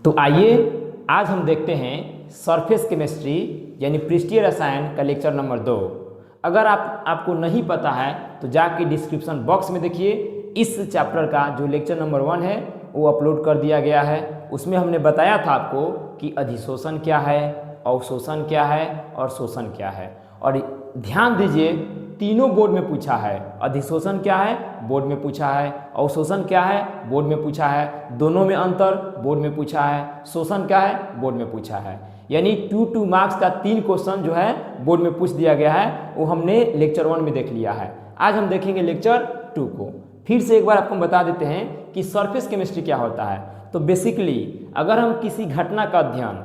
तो आइए आज हम देखते हैं सरफेस केमिस्ट्री यानी पृष्ठीय रसायन का लेक्चर नंबर 2। अगर आपको नहीं पता है तो जाके डिस्क्रिप्शन बॉक्स में देखिए, इस चैप्टर का जो लेक्चर नंबर 1 है वो अपलोड कर दिया गया है। उसमें हमने बताया था आपको कि अधिशोषण क्या है, अवशोषण क्या है और शोषण क्या है। और ध्यान दीजिए, तीनों बोर्ड में पूछा है। अधिशोषण क्या है, बोर्ड में पूछा है। अवशोषण क्या है, बोर्ड में पूछा है। दोनों में अंतर, बोर्ड में पूछा है। शोषण क्या है, बोर्ड में पूछा है। यानी 2 मार्क्स का 3 क्वेश्चन जो है बोर्ड में पूछ दिया गया है, वो हमने लेक्चर 1 में देख लिया है। आज हम देखेंगे लेक्चर 2 को। फिर से एक बार आपको बता देते हैं कि सरफेस केमिस्ट्री क्या होता है। तो बेसिकली अगर हम किसी घटना का अध्ययन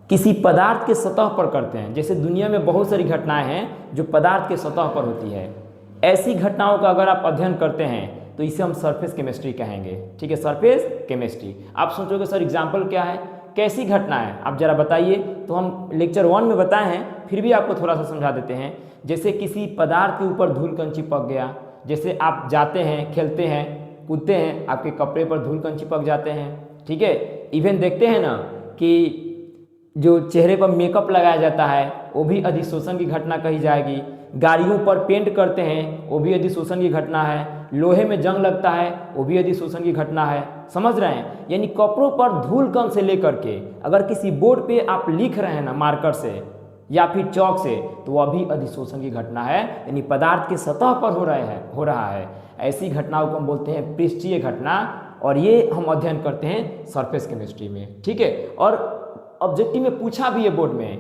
किसी पदार्थ के सतह पर करते हैं, जैसे दुनिया में बहुत सारी घटनाएं हैं जो पदार्थ के सतह पर होती है, ऐसी घटनाओं का अगर आप अध्ययन करते हैं तो इसे हम सरफेस केमिस्ट्री कहेंगे। ठीक है, सरफेस केमिस्ट्री। आप सोचोगे सर एग्जाम्पल क्या है, कैसी घटना है, आप जरा बताइए। तो हम लेक्चर 1 में बताए हैं, फिर भी आपको थोड़ा सा समझा देते हैं। जैसे किसी पदार्थ के ऊपर धूल-कण चिपक गया, जैसे आप जाते हैं, खेलते हैं, कूदते हैं, आपके कपड़े पर धूल-कण चिपक जाते हैं। ठीक है, इवन देखते हैं ना कि जो चेहरे पर मेकअप लगाया जाता है वो भी अधिशोषण की घटना कही जाएगी। गाड़ियों पर पेंट करते हैं वो भी अधिशोषण की घटना है। लोहे में जंग लगता है वो भी अधिशोषण की घटना है। समझ रहे हैं? यानी कपड़ों पर धूल कण से लेकर के अगर किसी बोर्ड पे आप लिख रहे हैं ना मार्कर से या फिर चौक से, तो वह भी अधिशोषण की घटना है। यानी पदार्थ के सतह पर हो रहा है। ऐसी घटनाओं को हम बोलते हैं पृष्ठीय घटना, और ये हम अध्ययन करते हैं सरफेस केमिस्ट्री में। ठीक है, और ऑब्जेक्टिव में पूछा भी है बोर्ड में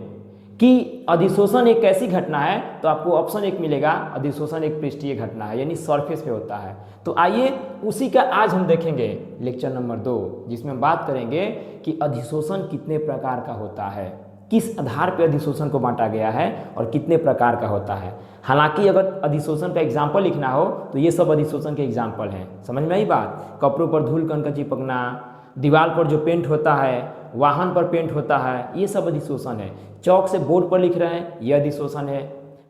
कि अधिशोषण एक कैसी घटना है, तो आपको ऑप्शन 1 मिलेगा, अधिशोषण एक पृष्ठीय घटना है, यानी सरफेस पे होता है। तो आइए उसी का आज हम देखेंगे लेक्चर नंबर 2, जिसमें हम बात करेंगे कि अधिशोषण कितने प्रकार का होता है, किस आधार पर अधिशोषण को बांटा गया है और कितने प्रकार का होता है। हालांकि अगर अधिशोषण का एग्जाम्पल लिखना हो तो ये सब अधिशोषण के एग्जाम्पल हैं। समझ में आई बात? कपड़ों पर धूल कण का चिपकना, दीवार पर जो पेंट होता है, वाहन पर पेंट होता है, ये सब अधिशोषण है। चौक से बोर्ड पर लिख रहे हैं, ये अधिशोषण है।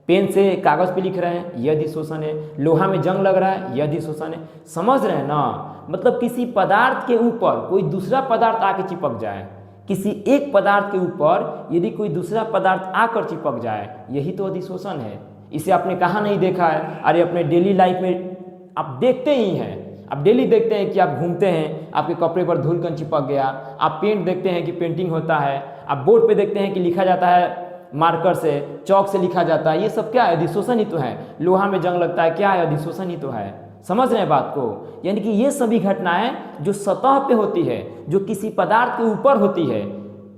पेन से कागज पे लिख रहे हैं, ये अधिशोषण है। लोहा में जंग लग रहा है, ये अधिशोषण है। समझ रहे हैं ना? मतलब किसी पदार्थ के ऊपर कोई दूसरा पदार्थ आके चिपक जाए, किसी एक पदार्थ के ऊपर यदि कोई दूसरा पदार्थ आकर चिपक जाए, यही तो अधिशोषण है। इसे आपने कहाँ नहीं देखा है? अरे अपने डेली लाइफ में आप देखते ही हैं। आप डेली देखते हैं कि आप घूमते हैं, आपके कपड़े पर धूल कण चिपक गया। आप पेंट देखते हैं कि पेंटिंग होता है। आप बोर्ड पे देखते हैं कि लिखा जाता है मार्कर से, चौक से लिखा जाता है। ये सब क्या है? अधिशोषण ही तो है। लोहा में जंग लगता है, क्या है? अधिशोषण ही तो है। समझ रहे हैं बात को? यानी कि ये सभी घटनाएं जो सतह पे होती है, जो किसी पदार्थ के ऊपर होती है।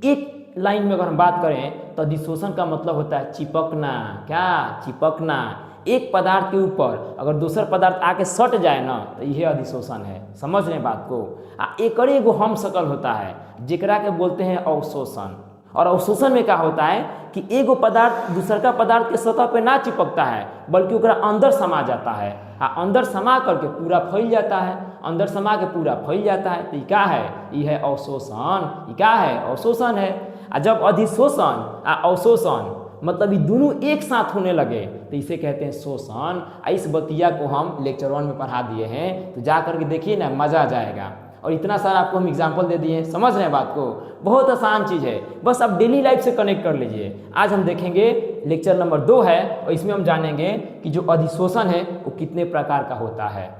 एक लाइन में अगर हम बात करें तो अधिशोषण का मतलब होता है चिपकना। क्या? चिपकना। एक पदार्थ के ऊपर अगर दूसरा पदार्थ आके सट जाए ना, तो यह अधिशोषण है। समझ रहे हैं बात को? एक एगो हम शकल होता है जेकरा के बोलते हैं अवशोषण। और अवशोषण में क्या होता है कि एगो पदार्थ दूसर का पदार्थ के सतह पे ना चिपकता है, बल्कि ओकरा अंदर समा जाता है। अंदर समा करके पूरा फैल जाता है। अंदर समा के पूरा फैल जाता है। तो क्या है? यह है अवशोषण। ये क्या है? अवशोषण है। जब अधिशोषण अवशोषण मतलब ये दोनों एक साथ होने लगे तो इसे कहते हैं शोषण। इस बतिया को हम लेक्चर 1 में पढ़ा दिए हैं, तो जा करके देखिए ना, मज़ा आ जाएगा। और इतना सारा आपको हम एग्जाम्पल दे दिए हैं। समझ रहे हैं बात को? बहुत आसान चीज़ है, बस आप डेली लाइफ से कनेक्ट कर लीजिए। आज हम देखेंगे लेक्चर नंबर 2 है, और इसमें हम जानेंगे कि जो अधिशोषण है वो कितने प्रकार का होता है।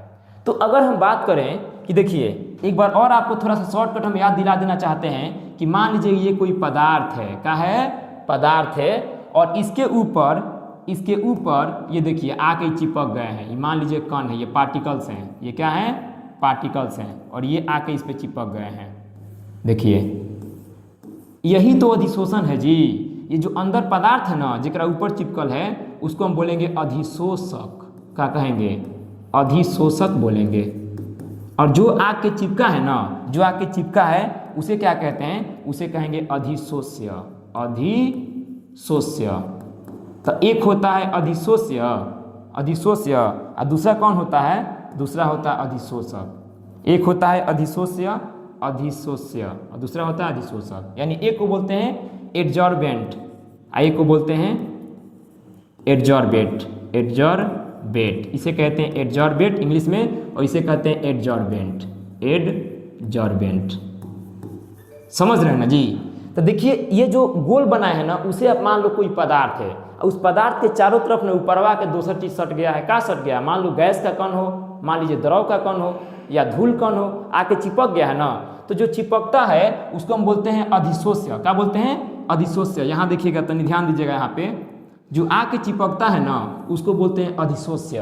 तो अगर हम बात करें कि देखिए, एक बार और आपको थोड़ा सा शॉर्टकट हम याद दिला देना चाहते हैं कि मान लीजिए ये कोई पदार्थ है। क्या है? पदार्थ है, और इसके ऊपर ये देखिए आके चिपक गए हैं। ये मान लीजिए कण है, ये पार्टिकल्स हैं। ये क्या है? पार्टिकल्स हैं, और ये आके इस पे चिपक गए हैं। देखिए, यही तो अधिशोषण है जी। ये जो अंदर पदार्थ है ना, जेकरा ऊपर चिपकल है, उसको हम बोलेंगे अधिशोषक। क्या कहेंगे? अधिशोषक बोलेंगे। और जो आके चिपका है ना, जो आके चिपका है, उसे क्या कहते हैं? उसे कहेंगे अधिशोष्य। अधिशोष्य। तो एक होता है अधिशोष्य, और दूसरा कौन होता है? दूसरा होता है अधिशोषक। एक होता है अधिशोष्य, और दूसरा होता है अधिशोषक। यानी एक को बोलते हैं एडजॉर्बेंट, एक को बोलते हैं एडजॉर्बेट। इसे कहते हैं एडजॉर्बेट इंग्लिश में, और इसे कहते हैं एडजॉर्बेंट। समझ रहे हैं ना जी। तो देखिए ये जो गोल बना है ना, उसे आप मान लो कोई पदार्थ है, उस पदार्थ के चारों तरफ ने ऊपरवा के दूसरा चीज सट गया है। क्या सट गया? मान लो गैस का कण हो, मान लीजिए द्रव का कण हो या धूल कण हो, आके चिपक गया है ना, तो जो चिपकता है उसको हम बोलते हैं अधिशोष्य। क्या बोलते हैं? अधिशोष्य। यहाँ देखिएगा, तनी ध्यान दीजिएगा, यहाँ पे जो आके चिपकता है ना उसको बोलते हैं अधिशोष्य,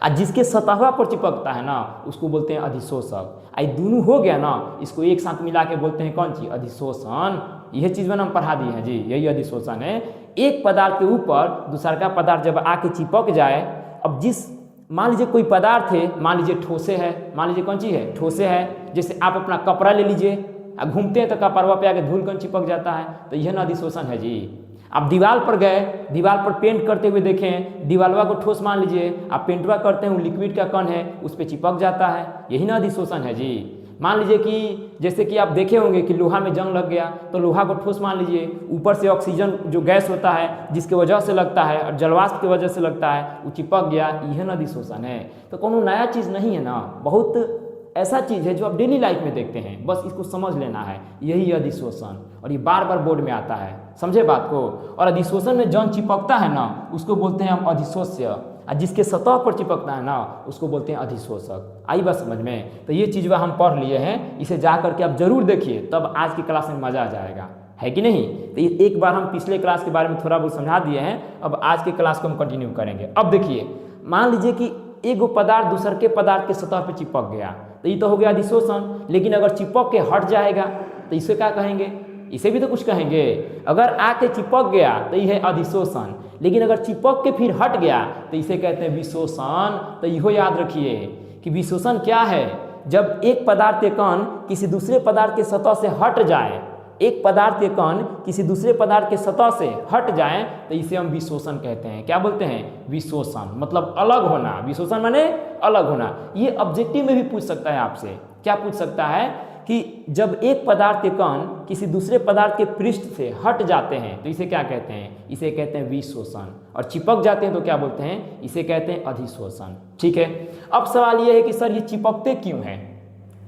और जिसके सतह पर चिपकता है ना उसको बोलते हैं अधिशोषक। आई दोनों हो गया ना, इसको एक साथ मिला के बोलते हैं कौन चीज? अधिशोषण। यह चीज मैंने हम पढ़ा दी है जी, यही अधिशोषण है। एक पदार्थ के ऊपर दूसरा का पदार्थ जब आके चिपक जाए, अब जिस मान लीजिए कोई पदार्थ है, मान लीजिए ठोसे है, मान लीजिए कौन चीज है? ठोसे है। जैसे आप अपना कपड़ा ले लीजिए, घूमते हैं तो कपड़वा पे आके धूल कण चिपक जाता है, तो यह ना अधिशोषण है जी। आप दीवार पर गए, दीवार पर पेंट करते हुए देखें, दीवालवा को ठोस मान लीजिए, आप पेंटवा करते हैं, वो लिक्विड का कण है उस पर चिपक जाता है, यही ना अधिशोषण है जी। मान लीजिए कि जैसे कि आप देखे होंगे कि लोहा में जंग लग गया, तो लोहा को ठोस मान लीजिए, ऊपर से ऑक्सीजन जो गैस होता है जिसकी वजह से लगता है और जलवाष्प की वजह से लगता है, वो चिपक गया, यह ना अधिशोषण है। तो कोनो नया चीज़ नहीं है ना, बहुत ऐसा चीज़ है जो आप डेली लाइफ में देखते हैं, बस इसको समझ लेना है, यही अधिशोषण। और ये बार बार बोर्ड में आता है, समझे बात को। और अधिशोषण में जौन चिपकता है ना उसको बोलते हैं हम अधिशोष्य, और जिसके सतह पर चिपकता है ना उसको बोलते हैं अधिशोषक। आई बात समझ में? तो ये चीज़ वह हम पढ़ लिए हैं, इसे जा करके आप जरूर देखिए, तब आज की क्लास में मजा आ जाएगा, है कि नहीं। तो ये एक बार हम पिछले क्लास के बारे में थोड़ा बहुत समझा दिए हैं, अब आज की क्लास को हम कंटिन्यू करेंगे। अब देखिए, मान लीजिए कि एक पदार्थ दूसर के पदार्थ के सतह पर चिपक गया, तो ये तो हो गया अधिशोषण। लेकिन अगर चिपक के हट जाएगा तो इसे क्या कहेंगे? इसे भी तो कुछ कहेंगे। अगर आके चिपक गया तो ये है अधिशोषण, लेकिन अगर चिपक के फिर हट गया तो इसे कहते हैं विशोषण। तो इहो याद रखिए कि विशोषण क्या है? जब एक पदार्थ के कण किसी दूसरे पदार्थ के सतह से हट जाए, एक पदार्थ के कण किसी दूसरे पदार्थ के सतह से हट जाए तो इसे हम विशोषण कहते हैं। क्या बोलते हैं? विशोषण, मतलब अलग होना। विशोषण माने अलग होना। ये ऑब्जेक्टिव में भी पूछ सकता है आपसे। क्या पूछ सकता है कि जब एक पदार्थ के कण किसी दूसरे पदार्थ के पृष्ठ से हट जाते हैं तो इसे क्या कहते हैं? इसे कहते हैं विशोषण। और चिपक जाते हैं तो क्या बोलते हैं? इसे कहते हैं अधिशोषण। ठीक है। अब सवाल यह है कि सर ये चिपकते क्यों हैं?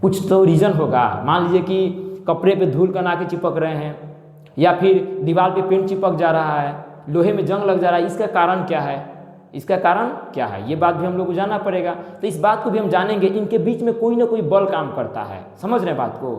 कुछ तो रीजन होगा। मान लीजिए कि कपड़े पे धूल कण आके चिपक रहे हैं, या फिर दीवार पे पेंट चिपक जा रहा है, लोहे में जंग लग जा रहा है, इसका कारण क्या है? इसका कारण क्या है? ये बात भी हम लोग को जानना पड़ेगा। तो इस बात को भी हम जानेंगे। इनके बीच में कोई ना कोई बल काम करता है, समझ रहे हैं बात को।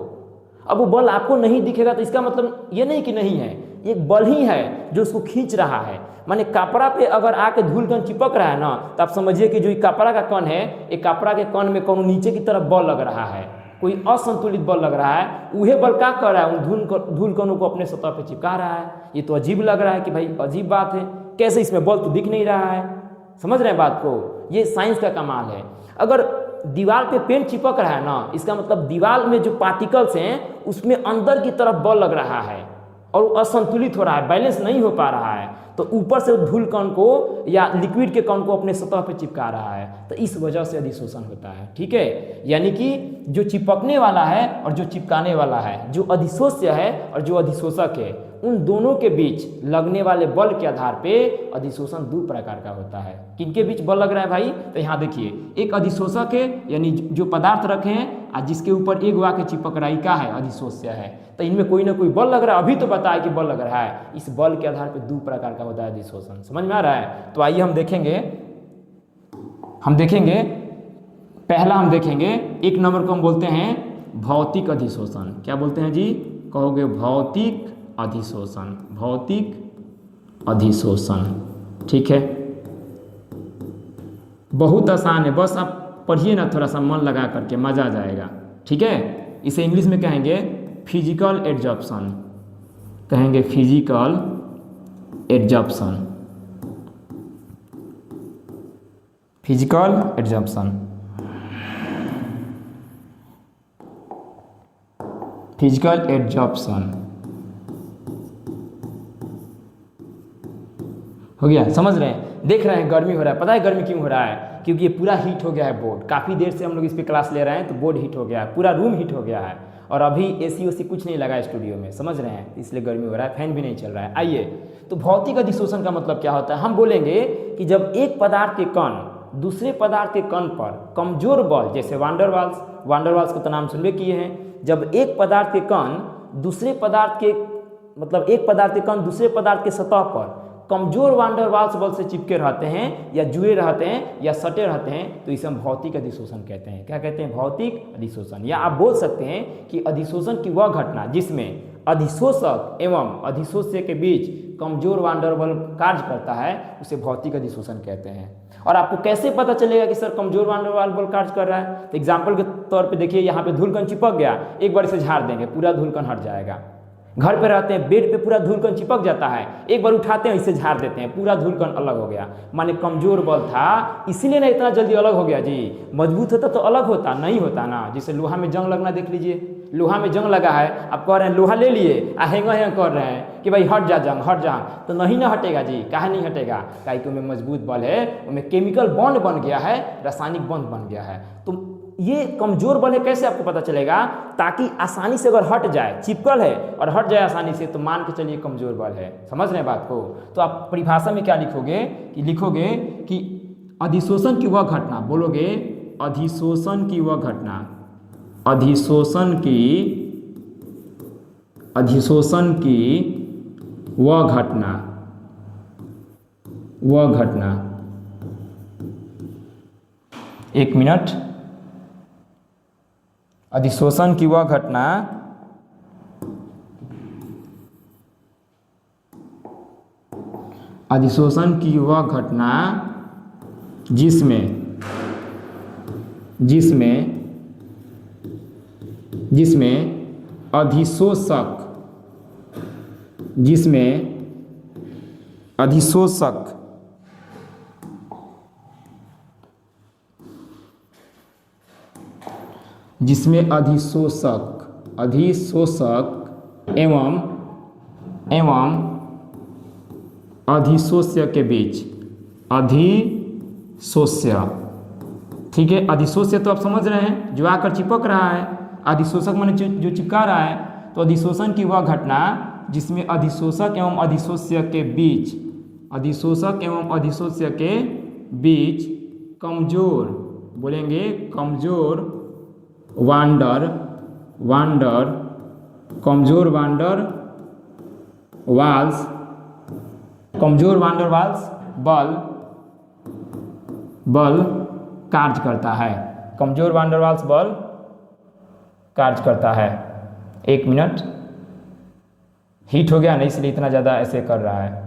अब वो बल आपको नहीं दिखेगा तो इसका मतलब ये नहीं कि नहीं है, एक बल ही है जो उसको खींच रहा है। माने कपड़ा पे अगर आके धूल कण चिपक रहा है ना, तो आप समझिए कि जो कपड़ा का कण है, एक कपड़ा के कण में कौन नीचे की तरफ बल लग रहा है, कोई असंतुलित बल लग रहा है। वह बल क्या कर रहा है? उन धूल कणों को अपने सतह पे चिपका रहा है। ये तो अजीब लग रहा है कि भाई अजीब बात है, कैसे इसमें बल तो दिख नहीं रहा है। समझ रहे हैं बात को? ये साइंस का कमाल है। अगर दीवार पे पेंट चिपक रहा है ना, इसका मतलब दीवार में जो पार्टिकल्स हैं उसमें अंदर की तरफ बल लग रहा है और वो असंतुलित हो रहा है, बैलेंस नहीं हो पा रहा है, तो ऊपर से धूल कण को या लिक्विड के कण को अपने सतह पर चिपका रहा है, तो इस वजह से अधिशोषण होता है। ठीक है। यानी कि जो चिपकने वाला है और जो चिपकाने वाला है, जो अधिशोष्य है और जो अधिशोषक है, उन दोनों के बीच लगने वाले बल के आधार पे अधिशोषण दो प्रकार का होता है। किनके बीच बल लग रहा है भाई? तो यहाँ देखिए, एक अधिशोषक है, यानी जो पदार्थ रखे हैं और जिसके ऊपर एक वाके चिपक रहा है, क्या है? अधिशोष्य है। तो इनमें कोई ना कोई बल लग रहा है, अभी तो बताया कि बल लग रहा है। इस बल के आधार पर दो प्रकार का होता है अधिशोषण। समझ में आ रहा है? तो आइए हम देखेंगे पहला हम देखेंगे, एक नंबर को हम बोलते हैं भौतिक अधिशोषण। क्या बोलते हैं जी? कहोगे भौतिक अधिशोषण। भौतिक अधिशोषण। ठीक है, बहुत आसान है, बस आप पढ़िए ना, थोड़ा सा मन लगा करके, मजा आ जाएगा। ठीक है। इसे इंग्लिश में कहेंगे फिजिकल एडजॉर्प्शन, कहेंगे physical adsorption. Physical adsorption, physical adsorption हो गया। समझ रहे हैं? देख रहे हैं गर्मी हो रहा है। पता है गर्मी क्यों हो रहा है? क्योंकि ये पूरा हीट हो गया है बोर्ड। काफ़ी देर से हम लोग इस पर क्लास ले रहे हैं, तो बोर्ड हीट हो गया है, पूरा रूम हीट हो गया है, और अभी एसी ओसी कुछ नहीं लगा है स्टूडियो में। समझ रहे हैं? इसलिए गर्मी हो रहा है, फैन भी नहीं चल रहा है। आइए, तो भौतिक अधिशोषण का मतलब क्या होता है? हम बोलेंगे कि जब एक पदार्थ के कण दूसरे पदार्थ के कण पर कमजोर बल, जैसे वांडर वाल्स को तो नाम सुनबे किए हैं, जब एक पदार्थ के कण दूसरे पदार्थ के मतलब एक पदार्थ के कण दूसरे पदार्थ के सतह पर कमजोर वान डेर वाल्स बल से चिपके रहते हैं या जुड़े रहते हैं या सटे रहते हैं तो इसे हम भौतिक अधिशोषण कहते हैं। क्या कहते हैं? भौतिक अधिशोषण। या आप बोल सकते हैं कि अधिशोषण की वह घटना जिसमें अधिशोषक एवं अधिशोष्य के बीच कमजोर वान डेर वाल कार्य करता है उसे भौतिक अधिशोषण कहते हैं। और आपको कैसे पता चलेगा कि सर कमजोर वान डेर वाल बल कार्य कर रहा है? तो एग्जाम्पल के तौर पे देखिए, यहाँ पे धूलकण चिपक गया, एक बार इसे झाड़ देंगे पूरा धूलकण हट जाएगा। घर पे रहते हैं, बेड पे पूरा धूलकण चिपक जाता है, एक बार उठाते हैं इसे झाड़ देते हैं, पूरा धूलकण अलग हो गया। माने कमजोर बल था इसीलिए ना इतना जल्दी अलग हो गया जी। मजबूत होता तो अलग होता नहीं होता ना। जैसे लोहा में जंग लगना देख लीजिए, लोहा में जंग लगा है, आप कह रहे हैं लोहा ले लिए हेंगा हेंगा कर रहे हैं कि भाई हट जा जंग हट जा, तो नहीं ना हटेगा जी। काहे नहीं हटेगा? काहे कि उनमें मजबूत बल है, उनमें केमिकल बॉन्ड बन गया है, रासायनिक बॉन्ड बन गया है। तो ये कमजोर बल है कैसे आपको पता चलेगा? ताकि आसानी से अगर हट जाए, चिपकल है और हट जाए आसानी से, तो मान के चलिए कमजोर बल है। समझ रहे हैं बात को? तो आप परिभाषा में क्या लिखोगे कि अधिशोषण की वह घटना, बोलोगे अधिशोषण की वह घटना, अधिशोषण की वह घटना, एक मिनट, अधिशोषण की वह घटना जिसमें अधिशोषक एवं अधिशोष्य के बीच, अधिशोष्य, ठीक है। अधिशोष्य तो आप समझ रहे हैं, जो आकर चिपक रहा है। अधिशोषक माने जो चिपका रहा है। तो अधिशोषण की वह घटना जिसमें अधिशोषक एवं अधिशोष्य के बीच कमजोर, बोलेंगे कमजोर वांडर वाल्स बल कार्य करता है। कमजोर वान डेर वाल्स बल कार्य करता है। एक मिनट, हीट हो गया ना इसलिए इतना ज़्यादा ऐसे कर रहा है।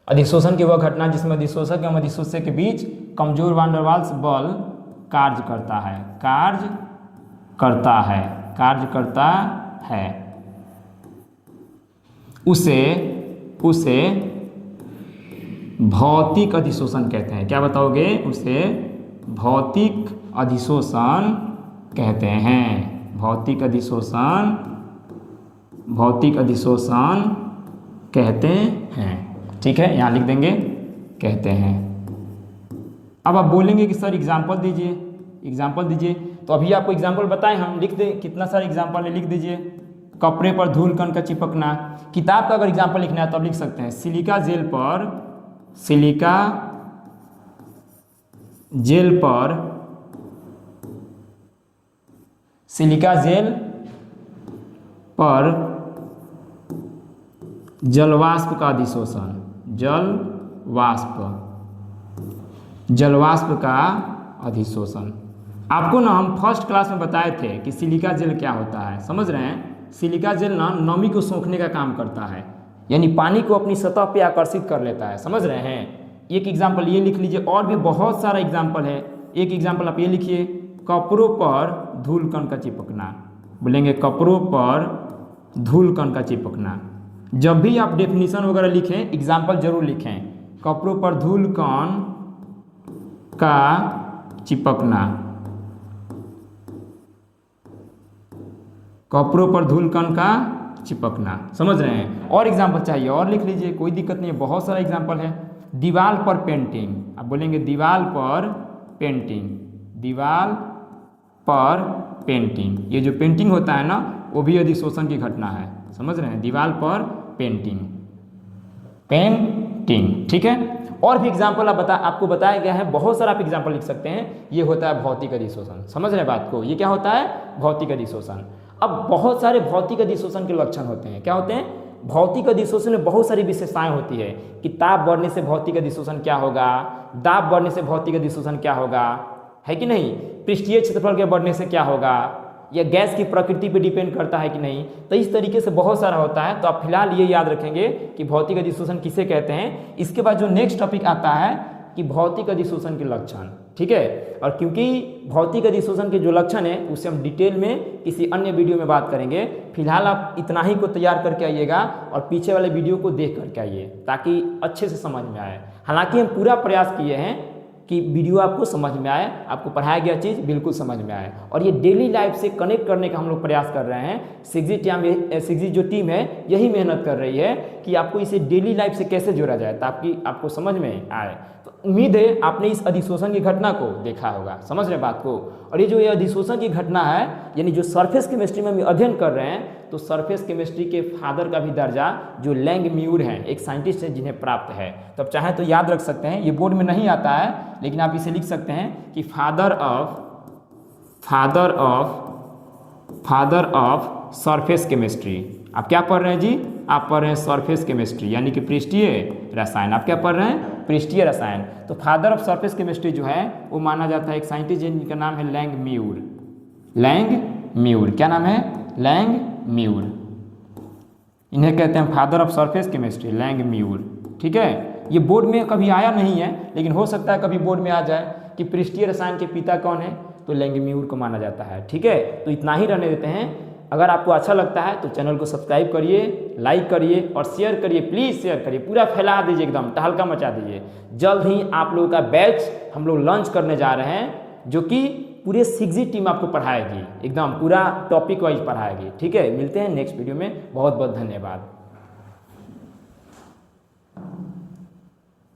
अधिशोषण की वह घटना जिसमें अधिशोषक एवं अधिशोष्य के बीच कमजोर वान डेर वाल्स बल कार्य करता है, उसे भौतिक अधिशोषण कहते हैं। क्या बताओगे? उसे भौतिक अधिशोषण कहते हैं। भौतिक अधिशोषण कहते हैं। ठीक है, यहाँ लिख देंगे कहते हैं। अब आप बोलेंगे कि सर एग्जाम्पल दीजिए। तो अभी आपको एग्जाम्पल बताएं हम, लिख दें, कितना सारा एग्जाम्पल है, लिख दीजिए। कपड़े पर धूलकण का चिपकना। किताब का अगर एग्जाम्पल लिखना है तो आप लिख सकते हैं सिलिका जेल पर जलवाष्प का अधिशोषण, जलवाष्प का अधिशोषण। आपको ना हम फर्स्ट क्लास में बताए थे कि सिलिका जेल क्या होता है। समझ रहे हैं? सिलिका जेल ना नमी को सोखने का काम करता है, यानी पानी को अपनी सतह पे आकर्षित कर लेता है। समझ रहे हैं? एक एग्जाम्पल ये लिख लीजिए, और भी बहुत सारा एग्जाम्पल है। एक एग्जाम्पल आप ये लिखिए, कपड़ों पर धूलकण का चिपकना। बोलेंगे कपड़ों पर धूलकण का चिपकना। जब भी आप डेफिनेशन वगैरह लिखें, एग्जाम्पल जरूर लिखें। कपड़ों पर धूलकण का चिपकना, कपड़ों पर धूलकण का चिपकना। समझ रहे हैं? और एग्जाम्पल चाहिए और लिख लीजिए, कोई दिक्कत नहीं है, बहुत सारा एग्जाम्पल है। दीवार पर पेंटिंग, आप बोलेंगे दीवार पर पेंटिंग। ये जो पेंटिंग होता है ना, वो भी अधिशोषण की घटना है। समझ रहे हैं? दीवार पर पेंटिंग, पेंटिंग, ठीक है। और भी एग्जाम्पल आपको बताया गया है, बहुत सारा आप एग्जाम्पल लिख सकते हैं। ये होता है भौतिक अधिशोषण, समझ रहे हैं बात को, ये क्या होता है भौतिक अधिशोषण। अब बहुत सारे भौतिक अधिशोषण के लक्षण होते हैं, क्या होते हैं भौतिक अधिशोषण में बहुत सारी विशेषताएं होती है कि ताप बढ़ने से भौतिक अधिशोषण क्या होगा, दाब बढ़ने से भौतिक अधिशोषण क्या होगा, है कि नहीं, पृष्ठीय क्षेत्रफल के बढ़ने से क्या होगा, या गैस की प्रकृति पे डिपेंड करता है कि नहीं। तो इस तरीके से बहुत सारा होता है। तो आप फिलहाल ये याद रखेंगे कि भौतिक अधिशोषण किसे कहते हैं। इसके बाद जो नेक्स्ट टॉपिक आता है कि भौतिक अधिशोषण के लक्षण, ठीक है। और क्योंकि भौतिक अधिशोषण के जो लक्षण है उसे हम डिटेल में किसी अन्य वीडियो में बात करेंगे। फिलहाल आप इतना ही को तैयार करके आइएगा और पीछे वाले वीडियो को देख करके आइए ताकि अच्छे से समझ में आए। हालांकि हम पूरा प्रयास किए हैं कि वीडियो आपको समझ में आए, आपको पढ़ाया गया चीज़ बिल्कुल समझ में आए, और ये डेली लाइफ से कनेक्ट करने का हम लोग प्रयास कर रहे हैं। सिक्सजी जो टीम है यही मेहनत कर रही है कि आपको इसे डेली लाइफ से कैसे जोड़ा जाए ताकि आपको समझ में आए। तो उम्मीद है आपने इस अधिशोषण की घटना को देखा होगा, समझ रहे बात को। और ये जो ये अधिशोषण की घटना है यानी जो सरफेस केमिस्ट्री में हम अध्ययन कर रहे हैं, तो सरफेस केमिस्ट्री के फादर का भी दर्जा जो लैंग म्यूर हैं, एक साइंटिस्ट हैं जिन्हें प्राप्त है। तो आप चाहें तो याद रख सकते हैं, ये बोर्ड में नहीं आता है लेकिन आप इसे लिख सकते हैं कि फादर ऑफ सरफेस केमिस्ट्री। आप क्या पढ़ रहे हैं जी, आप पढ़ रहे हैं सरफेस केमिस्ट्री यानी कि पृष्ठीय रसायन। आप क्या पढ़ रहे हैं, पृष्ठीय रसायन। तो फादर ऑफ सरफेस केमिस्ट्री जो है वो माना जाता है एक साइंटिस्ट जिनका नाम है लैंग म्यूर। लैंग म्यूर, क्या नाम है, लैंग म्यूर। इन्हें कहते हैं father of surface chemistry, Langmuir, ठीक है। ये बोर्ड में कभी आया नहीं है लेकिन हो सकता है कभी बोर्ड में आ जाए कि पृष्ठीय रसायन के पिता कौन है, तो लैंग म्यूर को माना जाता है, ठीक है। तो इतना ही रहने देते हैं। अगर आपको अच्छा लगता है तो चैनल को सब्सक्राइब करिए, लाइक करिए और शेयर करिए, प्लीज़ शेयर करिए, पूरा फैला दीजिए, एकदम तहलका मचा दीजिए। जल्द ही आप लोगों का बैच हम लोग लॉन्च करने जा रहे हैं जो कि पूरे सिक्सजी टीम आपको पढ़ाएगी, एकदम पूरा टॉपिक वाइज पढ़ाएगी, ठीक है। मिलते हैं नेक्स्ट वीडियो में, बहुत बहुत धन्यवाद।